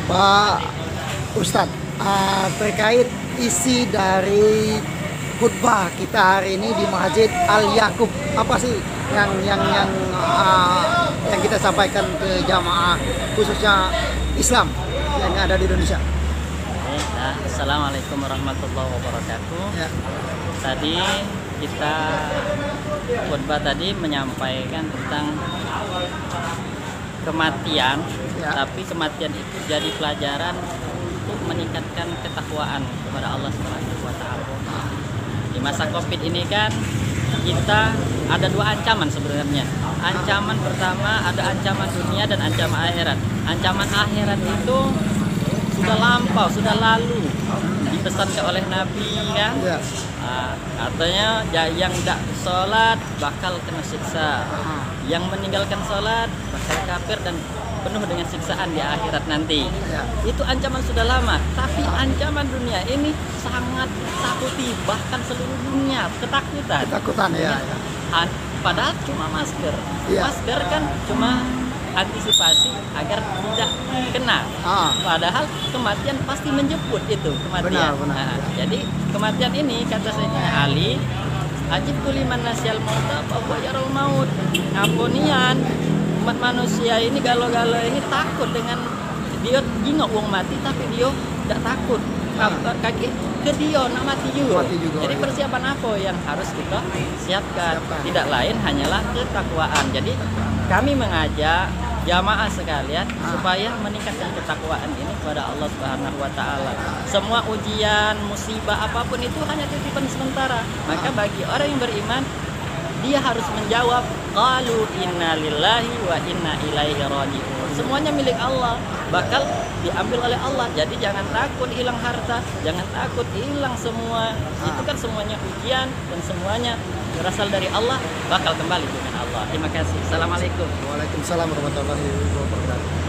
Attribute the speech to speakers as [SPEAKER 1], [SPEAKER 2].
[SPEAKER 1] Pak Ustadz, terkait isi dari khutbah kita hari ini di Masjid Al Yaqub, apa sih yang kita sampaikan ke jamaah khususnya Islam yang ada di Indonesia?
[SPEAKER 2] Assalamualaikum warahmatullahi wabarakatuh.
[SPEAKER 1] Ya.
[SPEAKER 2] Tadi kita khutbah tadi menyampaikan tentang kematian,
[SPEAKER 1] Ya.
[SPEAKER 2] tapi kematian itu jadi pelajaran untuk meningkatkan ketakwaan kepada Allah Subhanahu wa taala. Di masa Covid ini kan kita ada dua ancaman sebenarnya. Ancaman pertama ada ancaman dunia dan ancaman akhirat. Ancaman akhirat itu sudah lampau, sudah lalu, dipesankan oleh Nabi kan.
[SPEAKER 1] Ya.
[SPEAKER 2] Katanya yang tidak sholat bakal kena siksa, yang meninggalkan sholat bakal kafir dan penuh dengan siksaan di akhirat nanti.
[SPEAKER 1] Ya.
[SPEAKER 2] Itu ancaman sudah lama, tapi ancaman dunia ini sangat takuti, bahkan seluruh dunia ketakutan.
[SPEAKER 1] Ketakutan ya.
[SPEAKER 2] Padahal cuma masker.
[SPEAKER 1] Ya.
[SPEAKER 2] Masker kan cuma antisipasi agar tidak kena. Padahal kematian pasti menjemput itu kematian.
[SPEAKER 1] Benar.
[SPEAKER 2] Jadi kematian ini kata Sayyidina Ali, ajibtu liman nasyal mauta fa huwa yaral maut. Ngapunian umat manusia ini galau-galau ini takut dengan dia jingok wong mati tapi dia tidak takut. Kaki ke dia nak mati juga. Jadi persiapan apa yang harus kita siapkan? Tidak lain hanyalah ketakwaan. Jadi kami mengajak jamaah sekalian supaya meningkatkan ketakwaan ini kepada Allah Subhanahu wa taala. Semua ujian, musibah apapun itu hanya titipan sementara. Maka bagi orang yang beriman dia harus menjawab qalu inna lillahi wa inna ilaihi raji'un. Semuanya milik Allah, bakal diambil oleh Allah. Jadi jangan takut hilang harta, jangan takut hilang semua. Itu kan semuanya ujian dan semuanya berasal dari Allah, bakal kembali dengan Allah. Terima kasih. Assalamualaikum.
[SPEAKER 1] Waalaikumsalam warahmatullahi wabarakatuh.